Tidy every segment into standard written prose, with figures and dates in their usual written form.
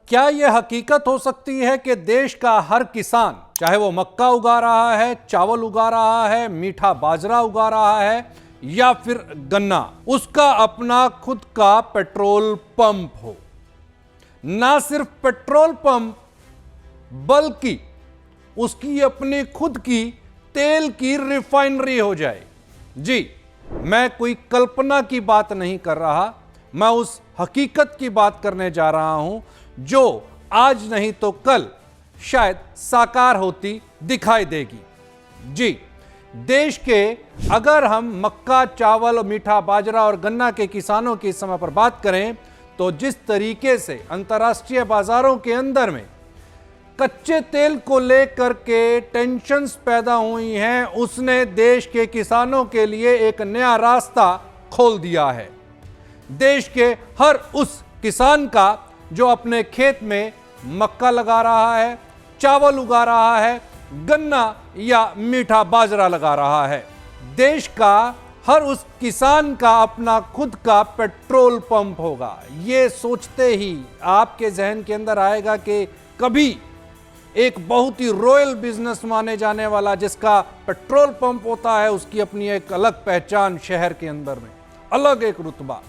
क्या यह हकीकत हो सकती है कि देश का हर किसान, चाहे वो मक्का उगा रहा है, चावल उगा रहा है, मीठा बाजरा उगा रहा है या फिर गन्ना, उसका अपना खुद का पेट्रोल पंप हो? ना सिर्फ पेट्रोल पंप बल्कि उसकी अपनी खुद की तेल की रिफाइनरी हो जाए। जी, मैं कोई कल्पना की बात नहीं कर रहा, मैं उस हकीकत की बात करने जा रहा हूं जो आज नहीं तो कल शायद साकार होती दिखाई देगी। जी, देश के अगर हम मक्का, चावल, मीठा बाजरा और गन्ना के किसानों की इस समय पर बात करें तो जिस तरीके से अंतर्राष्ट्रीय बाजारों के अंदर में कच्चे तेल को लेकर के टेंशन्स पैदा हुई हैं, उसने देश के किसानों के लिए एक नया रास्ता खोल दिया है। देश के हर उस किसान का जो अपने खेत में मक्का लगा रहा है, चावल उगा रहा है, गन्ना या मीठा बाजरा लगा रहा है, देश का हर उस किसान का अपना खुद का पेट्रोल पंप होगा। ये सोचते ही आपके जहन के अंदर आएगा कि कभी एक बहुत ही रॉयल बिजनेस माने जाने वाला जिसका पेट्रोल पंप होता है, उसकी अपनी एक अलग पहचान शहर के अंदर में, अलग एक रुतबा।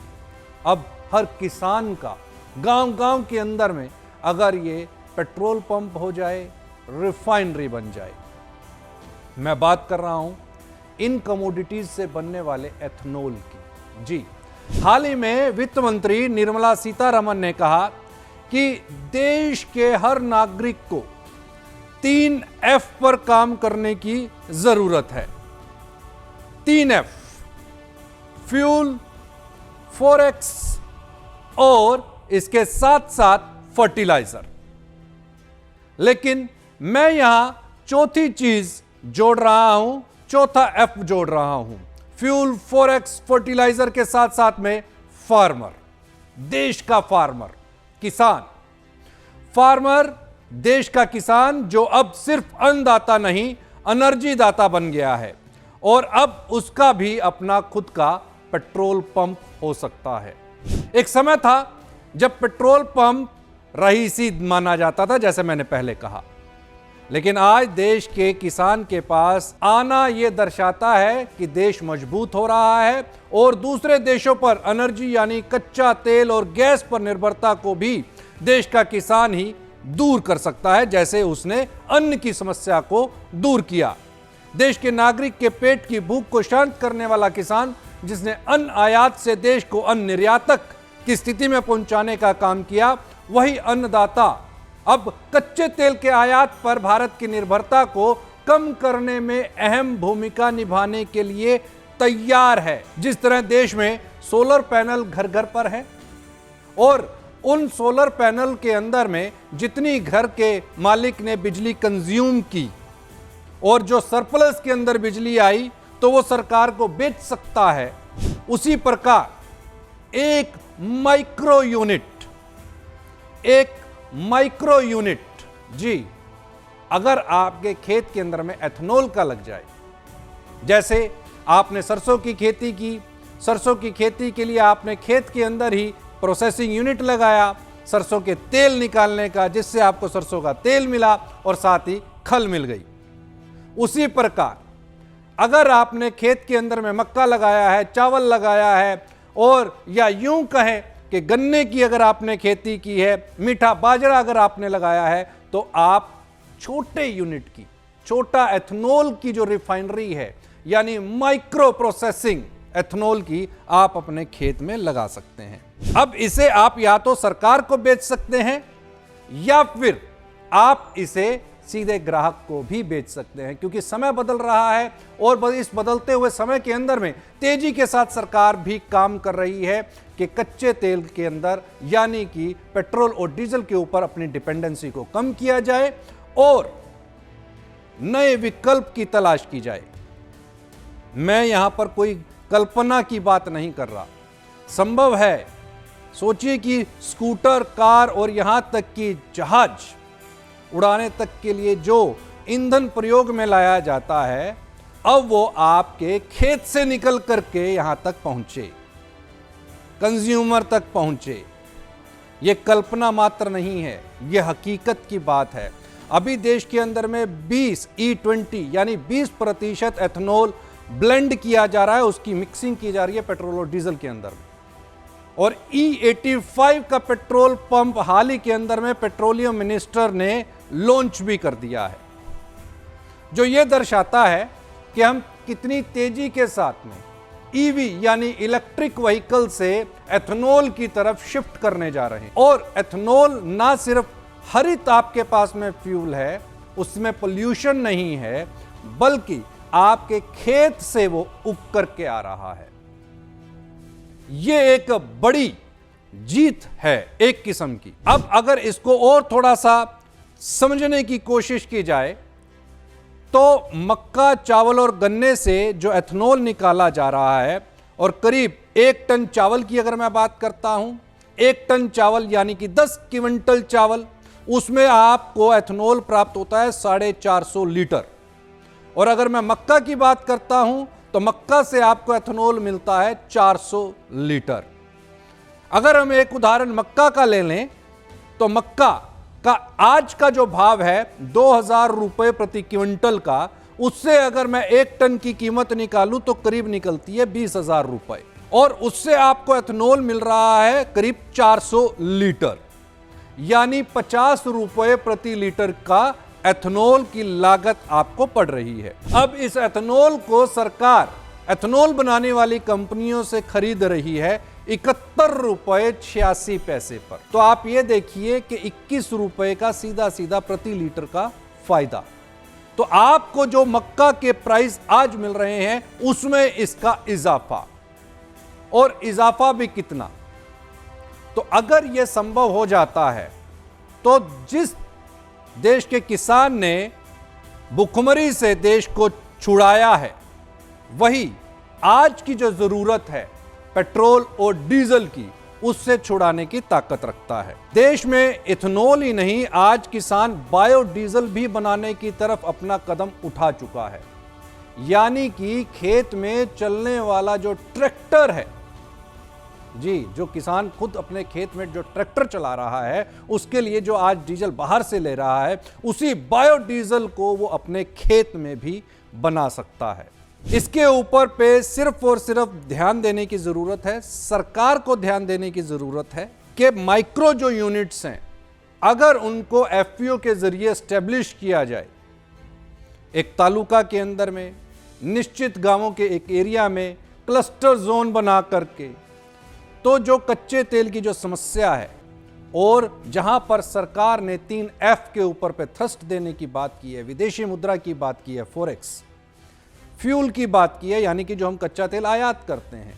अब हर किसान का गांव-गांव के अंदर में अगर ये पेट्रोल पंप हो जाए, रिफाइनरी बन जाए। मैं बात कर रहा हूं इन कमोडिटीज से बनने वाले एथनॉल की। जी, हाल ही में वित्त मंत्री निर्मला सीतारमण ने कहा कि देश के हर नागरिक को 3 F पर काम करने की जरूरत है। 3 F, फ्यूल, फॉरेक्स और इसके साथ साथ फर्टिलाइजर। लेकिन मैं यहां चौथी चीज जोड़ रहा हूं, चौथा F जोड़ रहा हूं। फ्यूल, फॉरेक्स, फर्टिलाइजर के साथ साथ में फार्मर, देश का फार्मर, किसान। फार्मर, देश का किसान जो अब सिर्फ अन्नदाता नहीं, एनर्जी दाता बन गया है और अब उसका भी अपना खुद का पेट्रोल पंप हो सकता है। एक समय था जब पेट्रोल पंप रईसी माना जाता था, जैसे मैंने पहले कहा, लेकिन आज देश के किसान के पास आना यह दर्शाता है कि देश मजबूत हो रहा है और दूसरे देशों पर एनर्जी यानी कच्चा तेल और गैस पर निर्भरता को भी देश का किसान ही दूर कर सकता है, जैसे उसने अन्न की समस्या को दूर किया। देश के नागरिक के पेट की भूख को शांत करने वाला किसान, जिसने अन्न आयात से देश को अन्न निर्यातक की स्थिति में पहुंचाने का काम किया, वही अन्नदाता अब कच्चे तेल के आयात पर भारत की निर्भरता को कम करने में अहम भूमिका निभाने के लिए तैयार है। जिस तरह देश में सोलर पैनल घर घर पर है और उन सोलर पैनल के अंदर में जितनी घर के मालिक ने बिजली कंज्यूम की और जो सरप्लस के अंदर बिजली आई तो वो सरकार को बेच सकता है, उसी प्रकार एक माइक्रो यूनिट, जी, अगर आपके खेत के अंदर में एथनॉल का लग जाए, जैसे आपने सरसों की खेती की, सरसों की खेती के लिए आपने खेत के अंदर ही प्रोसेसिंग यूनिट लगाया सरसों के तेल निकालने का, जिससे आपको सरसों का तेल मिला और साथ ही खल मिल गई। उसी प्रकार अगर आपने खेत के अंदर में मक्का लगाया है, चावल लगाया है और या यूं कहें कि गन्ने की अगर आपने खेती की है, मीठा बाजरा अगर आपने लगाया है, तो आप छोटे यूनिट की, छोटा एथनॉल की जो रिफाइनरी है यानी माइक्रो प्रोसेसिंग एथनॉल की आप अपने खेत में लगा सकते हैं। अब इसे आप या तो सरकार को बेच सकते हैं या फिर आप इसे सीधे ग्राहक को भी बेच सकते हैं, क्योंकि समय बदल रहा है और इस बदलते हुए समय के अंदर में तेजी के साथ सरकार भी काम कर रही है कि कच्चे तेल के अंदर यानी कि पेट्रोल और डीजल के ऊपर अपनी डिपेंडेंसी को कम किया जाए और नए विकल्प की तलाश की जाए। मैं यहां पर कोई कल्पना की बात नहीं कर रहा, संभव है। सोचिए कि स्कूटर, कार और यहां तक कि जहाज उड़ाने तक के लिए जो ईंधन प्रयोग में लाया जाता है, अब वो आपके खेत से निकल करके यहां तक पहुंचे, कंज्यूमर तक पहुंचे। ये कल्पना मात्र नहीं है, ये हकीकत की बात है। अभी देश के अंदर में 20 E20 यानी 20% एथेनॉल ब्लेंड किया जा रहा है, उसकी मिक्सिंग की जा रही है पेट्रोल और डीजल के अंदर में। और E85 का पेट्रोल पंप हाल ही के अंदर में पेट्रोलियम मिनिस्टर ने लॉन्च भी कर दिया है, जो यह दर्शाता है कि हम कितनी तेजी के साथ में ईवी यानी इलेक्ट्रिक व्हीकल से एथेनॉल की तरफ शिफ्ट करने जा रहे हैं। और एथेनॉल ना सिर्फ हरित आपके पास में फ्यूल है, उसमें पोल्यूशन नहीं है, बल्कि आपके खेत से वो उग करके आ रहा है। ये एक बड़ी जीत है एक किस्म की। अब अगर इसको और थोड़ा सा समझने की कोशिश की जाए तो मक्का, चावल और गन्ने से जो एथेनॉल निकाला जा रहा है, और करीब 1 टन चावल की अगर मैं बात करता हूं, 1 टन चावल यानी कि 10 क्विंटल चावल, उसमें आपको एथेनॉल प्राप्त होता है 450 लीटर। और अगर मैं मक्का की बात करता हूं तो मक्का से आपको एथेनॉल मिलता है 400 लीटर। अगर हम एक उदाहरण मक्का का ले लें तो मक्का का आज का जो भाव है 2000 रुपए प्रति क्विंटल का, उससे अगर मैं 1 टन की कीमत निकालूं तो करीब निकलती है 20,000 रुपए, और उससे आपको एथेनॉल मिल रहा है करीब 400 लीटर, यानी 50 रुपए प्रति लीटर का एथेनॉल की लागत आपको पड़ रही है। अब इस एथेनॉल को सरकार एथेनॉल बनाने वाली कंपनियों से खरीद रही है 71 रुपए 86 पैसे पर। तो आप ये देखिए कि 21 रुपए का सीधा सीधा प्रति लीटर का फायदा। तो आपको जो मक्का के प्राइस आज मिल रहे हैं उसमें इसका इजाफा, और इजाफा भी कितना। तो अगर यह संभव हो जाता है तो जिस देश के किसान ने भुखमरी से देश को छुड़ाया है, वही आज की जो जरूरत है पेट्रोल और डीजल की, उससे छुड़ाने की ताकत रखता है। देश में इथेनॉल ही नहीं, आज किसान बायोडीजल भी बनाने की तरफ अपना कदम उठा चुका है। यानी कि खेत में चलने वाला जो ट्रैक्टर है, जी, जो किसान खुद अपने खेत में जो ट्रैक्टर चला रहा है, उसके लिए जो आज डीजल बाहर से ले रहा है, उसी बायोडीजल को वो अपने खेत में भी बना सकता है। इसके ऊपर पे सिर्फ और सिर्फ ध्यान देने की जरूरत है, सरकार को ध्यान देने की जरूरत है कि माइक्रो जो यूनिट्स हैं, अगर उनको एफपीओ के जरिए एस्टेब्लिश किया जाए, एक तालुका के अंदर में, निश्चित गांवों के एक एरिया में क्लस्टर जोन बना करके, तो जो कच्चे तेल की जो समस्या है, और जहां पर सरकार ने 3F के ऊपर पे थ्रस्ट देने की बात की है, विदेशी मुद्रा की बात की है, फॉरेक्स, फ्यूल की बात की है, यानी कि जो हम कच्चा तेल आयात करते हैं,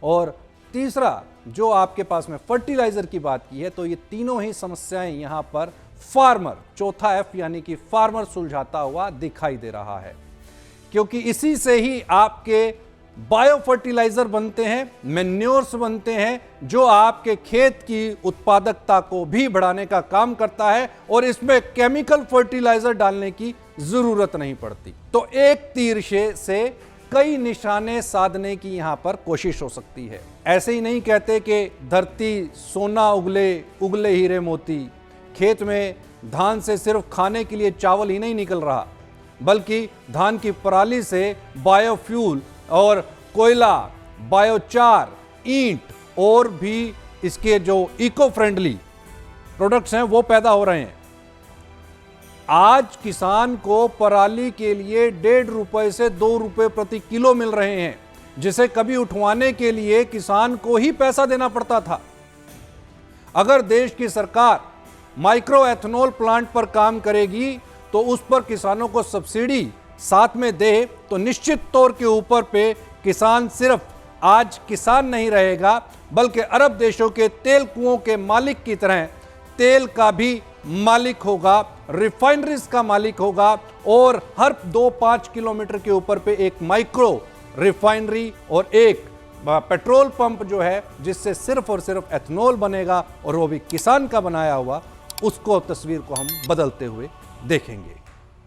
और तीसरा जो आपके पास में फर्टिलाइजर की बात की है, तो ये तीनों ही समस्याएं यहां पर फार्मर, चौथा F यानी कि फार्मर सुलझाता हुआ दिखाई दे रहा है। क्योंकि इसी से ही आपके बायो फर्टिलाइजर बनते हैं, मैन्योर्स बनते हैं, जो आपके खेत की उत्पादकता को भी बढ़ाने का काम करता है, और इसमें केमिकल फर्टिलाइजर डालने की जरूरत नहीं पड़ती। तो एक तीर से कई निशाने साधने की यहां पर कोशिश हो सकती है। ऐसे ही नहीं कहते कि धरती सोना उगले, उगले हीरे मोती। खेत में धान से सिर्फ खाने के लिए चावल ही नहीं निकल रहा, बल्कि धान की पराली से बायोफ्यूल और कोयला, बायोचार, ईंट और भी इसके जो इको फ्रेंडली प्रोडक्ट्स हैं वो पैदा हो रहे हैं। आज किसान को पराली के लिए 1.5 रुपए से 2 रुपए प्रति किलो मिल रहे हैं, जिसे कभी उठवाने के लिए किसान को ही पैसा देना पड़ता था। अगर देश की सरकार माइक्रो एथेनॉल प्लांट पर काम करेगी तो उस पर किसानों को सब्सिडी साथ में दे, तो निश्चित तौर के ऊपर पे किसान सिर्फ आज किसान नहीं रहेगा, बल्कि अरब देशों के तेल कुओं के मालिक की तरह तेल का भी मालिक होगा, रिफाइनरीज का मालिक होगा, और हर 2-5 किलोमीटर के ऊपर पे एक माइक्रो रिफाइनरी और एक पेट्रोल पंप जो है, जिससे सिर्फ और सिर्फ एथेनॉल बनेगा, और वो भी किसान का बनाया हुआ, उसको तस्वीर को हम बदलते हुए देखेंगे।